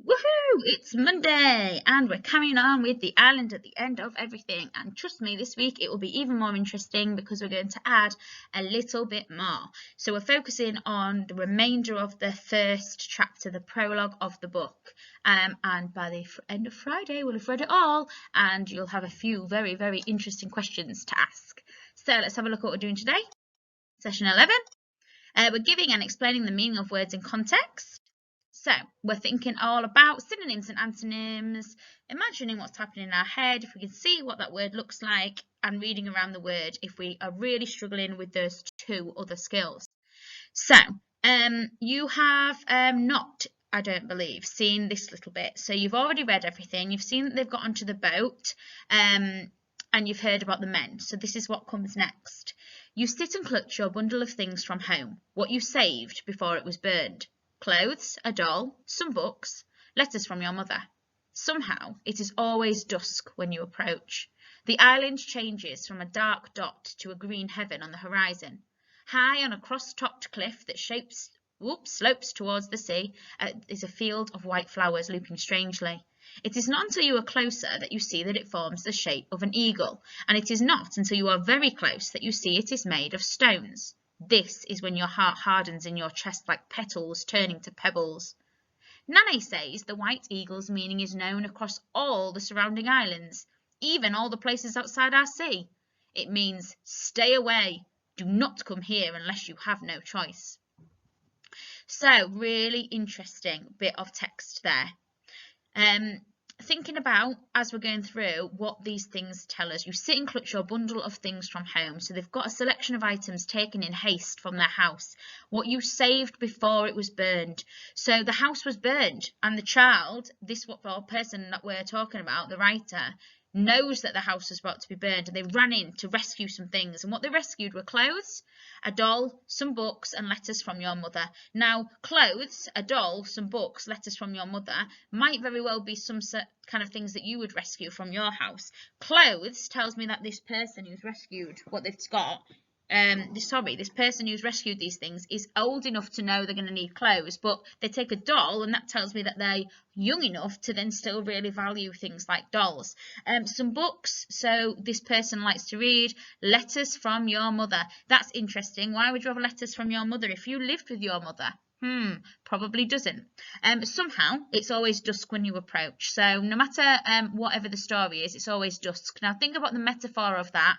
Woohoo! It's Monday and we're carrying on with the island at the end of everything. And trust me, this week it will be even more interesting because we're going to add a little bit more. So we're focusing on the remainder of the first chapter, the prologue of the book. And by the end of Friday, we'll have read it all and you'll have a few very, very interesting questions to ask. So let's have a look at what we're doing today. Session 11. We're giving and explaining the meaning of words in context. So we're thinking all about synonyms and antonyms, imagining what's happening in our head, if we can see what that word looks like, and reading around the word if we are really struggling with those two other skills. So you have not, I don't believe, seen this little bit. So you've already read everything. You've seen that they've got onto the boat and you've heard about the men. So this is what comes next. You sit and clutch your bundle of things from home, what you saved before it was burned. Clothes, a doll, some books, letters from your mother. Somehow it is always dusk when you approach. The island changes from a dark dot to a green heaven on the horizon. High on a cross-topped cliff that slopes towards the sea is a field of white flowers looping strangely. It is not until you are closer that you see that it forms the shape of an eagle, and it is not until you are very close that you see it is made of stones. This is when your heart hardens in your chest like petals turning to pebbles. Nane says the white eagle's meaning is known across all the surrounding islands, even all the places outside our sea. It means stay away, do not come here unless you have no choice. So really interesting bit of text there. Thinking about, as we're going through, what these things tell us. You sit and clutch your bundle of things from home. So they've got a selection of items taken in haste from their house. What you saved before it was burned. So the house was burned and the child, this person that we're talking about, the writer, knows that the house was about to be burned and they ran in to rescue some things. And what they rescued were clothes, a doll, some books and letters from your mother. Now, clothes, a doll, some books, letters from your mother might very well be some kind of things that you would rescue from your house. Clothes tells me that this person who's rescued what they've got, this person who's rescued these things is old enough to know they're going to need clothes, but they take a doll and that tells me that they're young enough to then still really value things like dolls. Some books, so this person likes to read. Letters from your mother. That's interesting. Why would you have letters from your mother if you lived with your mother? Probably doesn't. Somehow it's always dusk when you approach. So no matter whatever the story is, it's always dusk. Now think about the metaphor of that.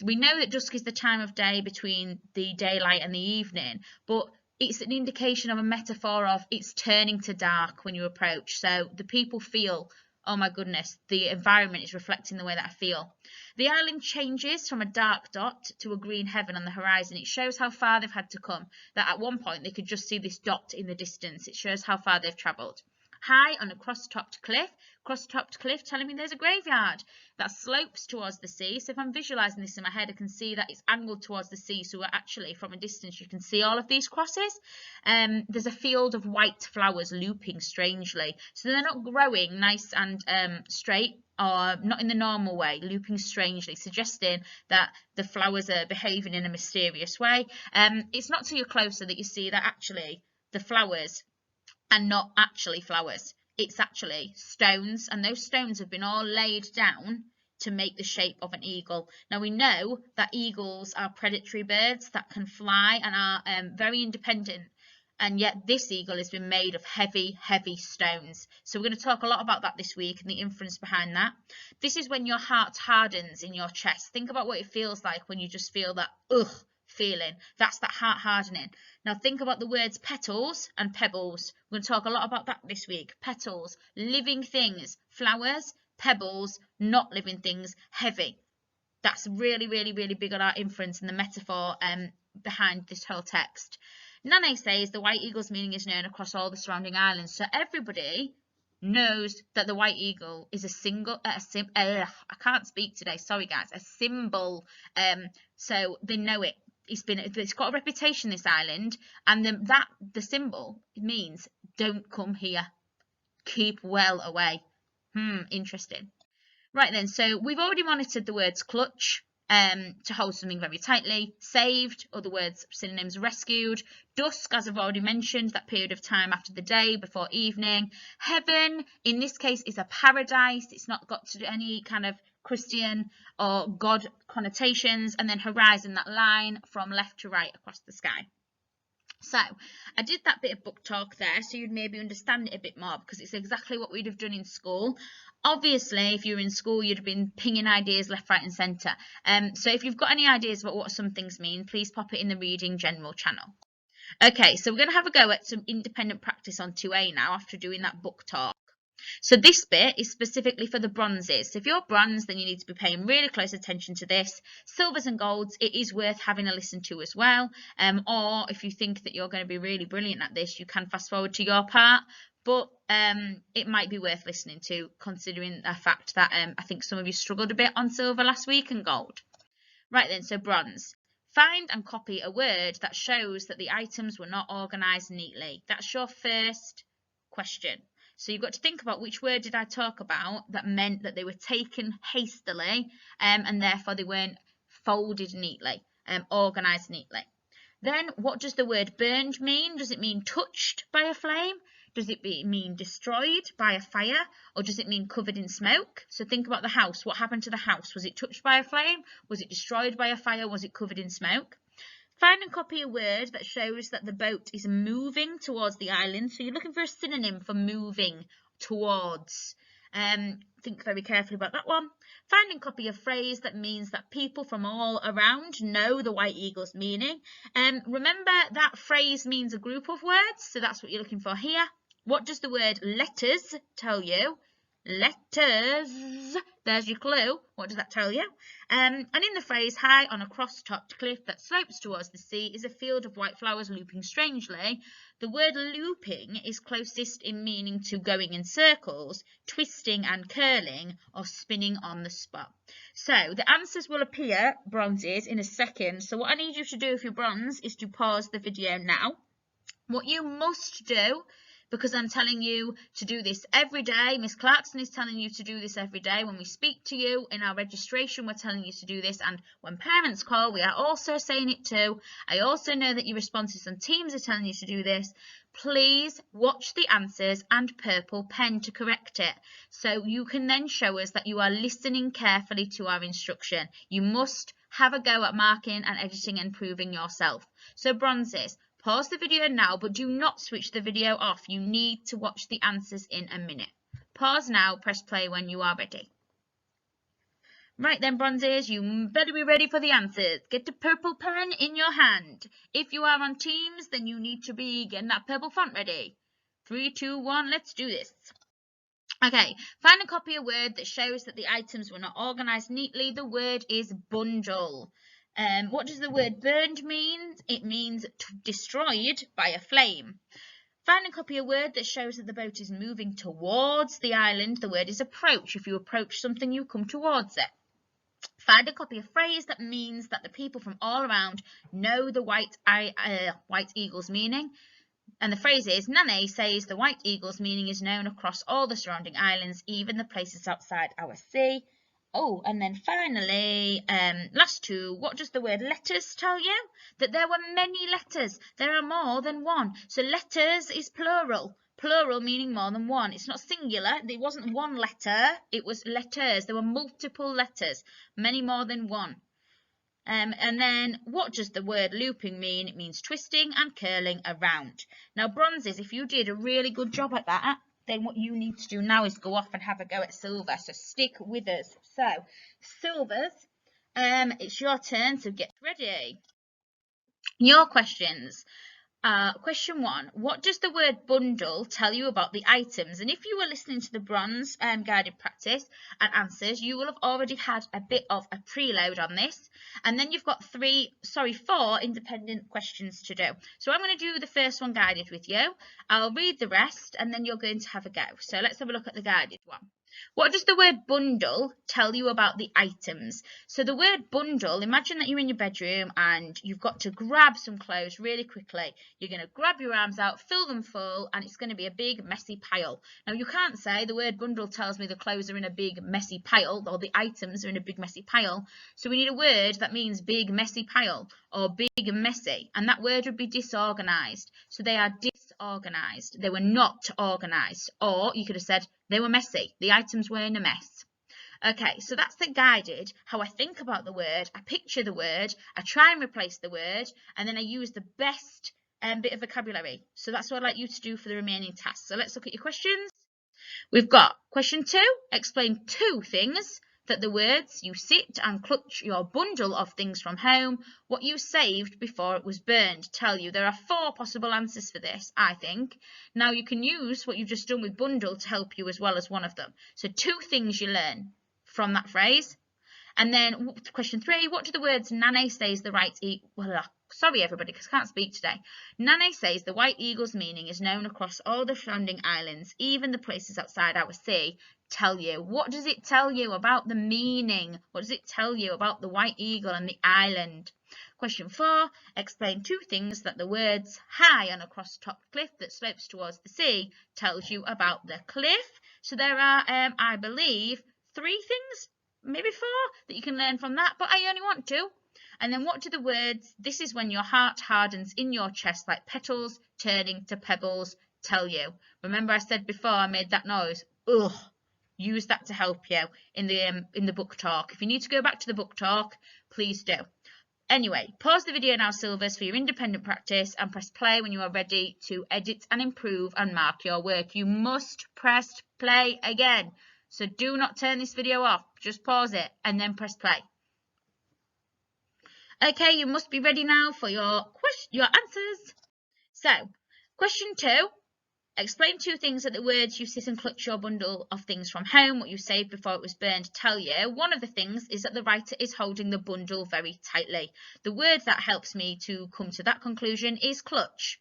We know that dusk is the time of day between the daylight and the evening, but it's an indication of a metaphor of it's turning to dark when you approach. So the people feel, oh my goodness, the environment is reflecting the way that I feel. The island changes from a dark dot to a green heaven on the horizon. It shows how far they've had to come, that at one point they could just see this dot in the distance. It shows how far they've travelled. High on a cross-topped cliff telling me there's a graveyard that slopes towards the sea. So if I'm visualizing this in my head, I can see that it's angled towards the sea. So actually from a distance, you can see all of these crosses. There's a field of white flowers looping strangely. So they're not growing nice and straight, or not in the normal way, looping strangely, suggesting that the flowers are behaving in a mysterious way. It's not till you're closer that you see that actually the flowers and not actually flowers. It's actually stones, and those stones have been all laid down to make the shape of an eagle. Now we know that eagles are predatory birds that can fly and are very independent, and yet this eagle has been made of heavy, heavy stones. So we're going to talk a lot about that this week and the inference behind that. This is when your heart hardens in your chest. Think about what it feels like when you just feel that feeling. That's that heart hardening. Now think about the words petals and pebbles. We're going to talk a lot about that this week. Petals, living things. Flowers, pebbles, not living things, heavy. That's really, really, really big on our inference and the metaphor behind this whole text. Nane says the white eagle's meaning is known across all the surrounding islands. So everybody knows that the white eagle is I can't speak today, sorry guys, a symbol. So they know it. It's got a reputation, this island, and the symbol means don't come here, keep well away. Interesting. Right then, so we've already monitored the words clutch, to hold something very tightly. Saved, other words, synonyms, rescued. Dusk, as I've already mentioned, that period of time after the day, before evening. Heaven, in this case, is a paradise. It's not got to do any kind of Christian or God connotations. And then horizon, that line from left to right across the sky. So I did that bit of book talk there so you'd maybe understand it a bit more, because it's exactly what we'd have done in school. Obviously, if you were in school, you'd have been pinging ideas left, right and centre. So if you've got any ideas about what some things mean, please pop it in the Reading General channel. Okay, so we're going to have a go at some independent practice on 2A now after doing that book talk. So this bit is specifically for the bronzes. So if you're bronze, then you need to be paying really close attention to this. Silvers and golds, it is worth having a listen to as well. Or if you think that you're going to be really brilliant at this, you can fast forward to your part. But it might be worth listening to, considering the fact that I think some of you struggled a bit on silver last week and gold. Right then, so bronze. Find and copy a word that shows that the items were not organised neatly. That's your first question. So you've got to think about which word did I talk about that meant that they were taken hastily and therefore they weren't folded neatly, organised neatly. Then what does the word burned mean? Does it mean touched by a flame? Does it mean destroyed by a fire? Or does it mean covered in smoke? So think about the house. What happened to the house? Was it touched by a flame? Was it destroyed by a fire? Was it covered in smoke? Find and copy a word that shows that the boat is moving towards the island. So you're looking for a synonym for moving, towards. Think very carefully about that one. Find and copy a phrase that means that people from all around know the White Eagle's meaning. Remember that phrase means a group of words, so that's what you're looking for here. What does the word letters tell you? Letters, there's your clue. What does that tell you? And in the phrase, high on a cross-topped cliff that slopes towards the sea is a field of white flowers looping strangely. The word looping is closest in meaning to going in circles, twisting and curling, or spinning on the spot. So the answers will appear, bronzes, in a second. So what I need you to do if you're bronze is to pause the video now. What you must do, because I'm telling you to do this every day. Miss Clarkson is telling you to do this every day. When we speak to you in our registration, we're telling you to do this. And when parents call, we are also saying it too. I also know that your responses on Teams are telling you to do this. Please watch the answers and purple pen to correct it. So you can then show us that you are listening carefully to our instruction. You must have a go at marking and editing and proving yourself. So bronzes. Pause the video now, but do not switch the video off. You need to watch the answers in a minute. Pause now, press play when you are ready. Right then, bronzes, you better be ready for the answers. Get the purple pen in your hand. If you are on Teams, then you need to be getting that purple font ready. 3, 2, 1, let's do this. Okay, find and copy a word that shows that the items were not organised neatly. The word is bundle. What does the word burned mean? It means destroyed by a flame. Find and copy a word that shows that the boat is moving towards the island. The word is approach. If you approach something, you come towards it. Find and copy a phrase that means that the people from all around know the White Eagle's meaning. And the phrase is, Nane says the White Eagle's meaning is known across all the surrounding islands, even the places outside our sea. Oh, and then finally, last two, what does the word letters tell you? That there were many letters. There are more than one. So letters is plural. Plural meaning more than one. It's not singular. It wasn't one letter. It was letters. There were multiple letters. Many more than one. And then what does the word looping mean? It means twisting and curling around. Now, bronzes, if you did a really good job at that, then what you need to do now is go off and have a go at silver. So stick with us. So silvers, it's your turn, so get ready. Your questions. Question 1, what does the word bundle tell you about the items? And if you were listening to the bronze guided practice and answers, you will have already had a bit of a preload on this. And then you've got 4 independent questions to do. So I'm going to do the first one guided with you. I'll read the rest and then you're going to have a go. So let's have a look at the guided one. What does the word bundle tell you about the items? So the word bundle, imagine that you're in your bedroom and you've got to grab some clothes really quickly. You're going to grab your arms out, fill them full, and it's going to be a big messy pile. Now you can't say the word bundle tells me the clothes are in a big messy pile or the items are in a big messy pile. So we need a word that means big messy pile or big and messy, and that word would be disorganized. So they are disorganized. They were not organized. Or you could have said they were messy. The items were in a mess. Okay, so that's the guided, how I think about the word, I picture the word, I try and replace the word, and then I use the best bit of vocabulary. So that's what I'd like you to do for the remaining tasks. So let's look at your questions. We've got question 2, explain 2 things that the words you sit and clutch your bundle of things from home, what you saved before it was burned, tell you. There are 4 possible answers for this, I think. Now you can use what you've just done with bundle to help you as well as one of them. So 2 things you learn from that phrase. And then question 3, what do the words Nane says the right sorry everybody because I can't speak today. Nane says the White Eagle's meaning is known across all the surrounding islands, even the places outside our sea. Tell you. What does it tell you about the meaning? What does it tell you about the White Eagle and the island? Question 4, explain 2 things that the words high on a cross-topped cliff that slopes towards the sea tells you about the cliff. So there are, I believe, 3 things, maybe 4, that you can learn from that, but I only want 2. And then what do the words, this is when your heart hardens in your chest like petals turning to pebbles, tell you? Remember I said before I made that noise? Ugh. Use that to help you in the book talk. If you need to go back to the book talk, please do. Anyway, pause the video now, Silvers, for your independent practice and press play when you are ready to edit and improve and mark your work. You must press play again. So do not turn this video off. Just pause it and then press play. Okay, you must be ready now for your answers. So, question 2. Explain 2 things that the words you sit and clutch your bundle of things from home, what you saved before it was burned, tell you. One of the things is that the writer is holding the bundle very tightly. The word that helps me to come to that conclusion is clutch.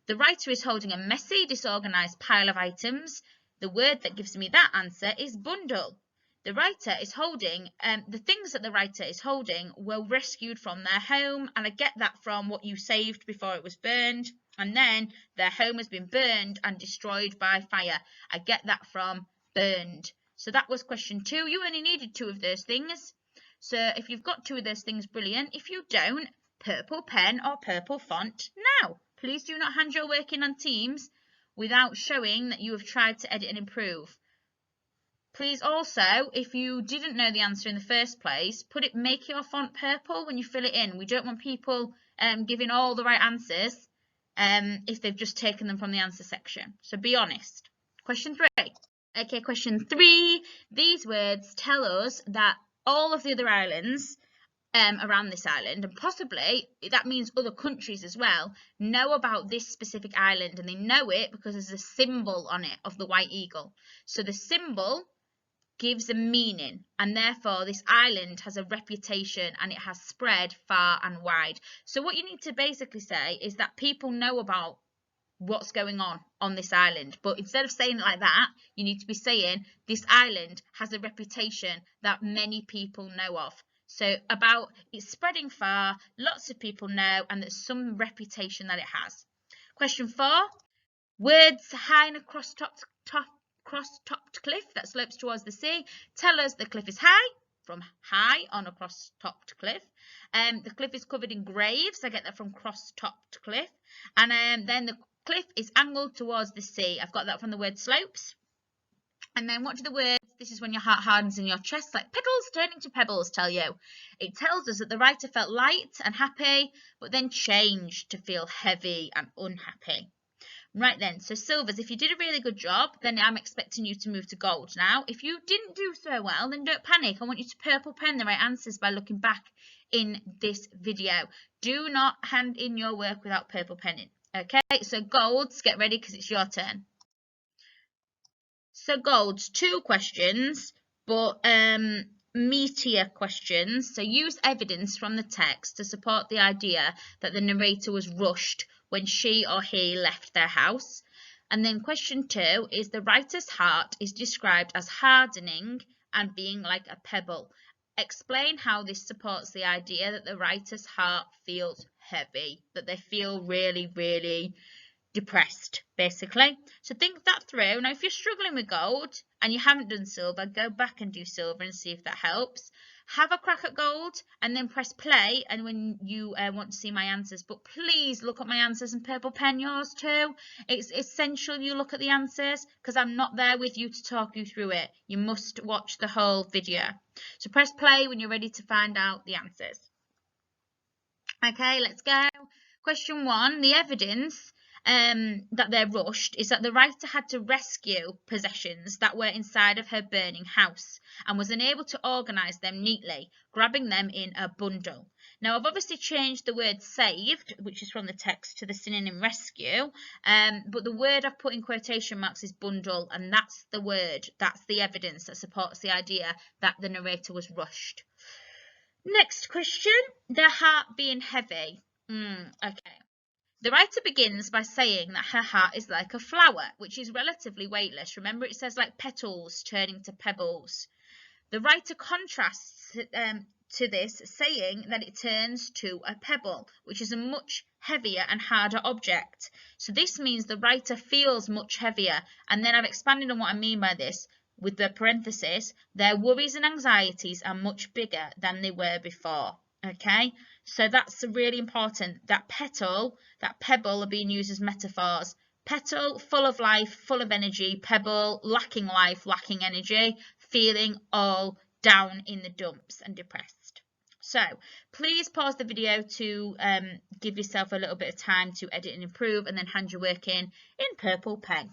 The writer is holding a messy, disorganized pile of items. The word that gives me that answer is bundle. The writer is holding, the things that the writer is holding were rescued from their home, and I get that from what you saved before it was burned, and then their home has been burned and destroyed by fire. I get that from burned. So that was question 2. You only needed 2 of those things. So if you've got 2 of those things, brilliant. If you don't, purple pen or purple font now. Please do not hand your work in on Teams without showing that you have tried to edit and improve. Please also, if you didn't know the answer in the first place, make your font purple when you fill it in. We don't want people giving all the right answers if they've just taken them from the answer section. So be honest. Question 3. Okay, question 3. These words tell us that all of the other islands around this island, and possibly that means other countries as well, know about this specific island, and they know it because there's a symbol on it of the White Eagle. So the symbol gives a meaning, and therefore this island has a reputation and it has spread far and wide. So what you need to basically say is that people know about what's going on this island, but instead of saying it like that, you need to be saying this island has a reputation that many people know of. So about it's spreading far, lots of people know, and there's some reputation that it has. Question 4. Words high in a cross-topped cliff that slopes towards the sea tell us the cliff is high, from high on a cross-topped cliff. The cliff is covered in graves. I get that from cross-topped cliff. And then the cliff is angled towards the sea. I've got that from the word slopes. And then what do the words, this is when your heart hardens in your chest like petals turning to pebbles, tell you? It tells us that the writer felt light and happy, but then changed to feel heavy and unhappy. Right then, so Silvers, if you did a really good job, then I'm expecting you to move to gold now. If you didn't do so well, then don't panic. I want you to purple pen the right answers by looking back in this video. Do not hand in your work without purple penning. Okay, so golds, get ready because it's your turn. So golds, 2 questions, but meatier questions. So use evidence from the text to support the idea that the narrator was rushed when she or he left their house. And then question 2 is the writer's heart is described as hardening and being like a pebble. Explain how this supports the idea that the writer's heart feels heavy, that they feel really, really depressed, basically. So think that through. Now, if you're struggling with gold and you haven't done silver, go back and do silver and see if that helps. Have a crack at gold and then press play and when you want to see my answers. But please look at my answers and purple pen yours too. It's essential you look at the answers because I'm not there with you to talk you through it. You must watch the whole video. So press play when you're ready to find out the answers. Okay, let's go. Question 1, the evidence that they're rushed is that the writer had to rescue possessions that were inside of her burning house and was unable to organise them neatly, grabbing them in a bundle. Now, I've obviously changed the word saved, which is from the text, to the synonym rescue, but the word I've put in quotation marks is bundle, and that's the word, that's the evidence that supports the idea that the narrator was rushed. Next question, their heart being heavy. Okay. The writer begins by saying that her heart is like a flower, which is relatively weightless. Remember, it says like petals turning to pebbles. The writer contrasts to this, saying that it turns to a pebble, which is a much heavier and harder object. So this means the writer feels much heavier. And then I've expanded on what I mean by this with the parenthesis. Their worries and anxieties are much bigger than they were before. Okay, so that's really important. That petal, that pebble are being used as metaphors. Petal, full of life, full of energy. Pebble, lacking life, lacking energy, feeling all down in the dumps and depressed. So please pause the video to give yourself a little bit of time to edit and improve and then hand your work in purple pen.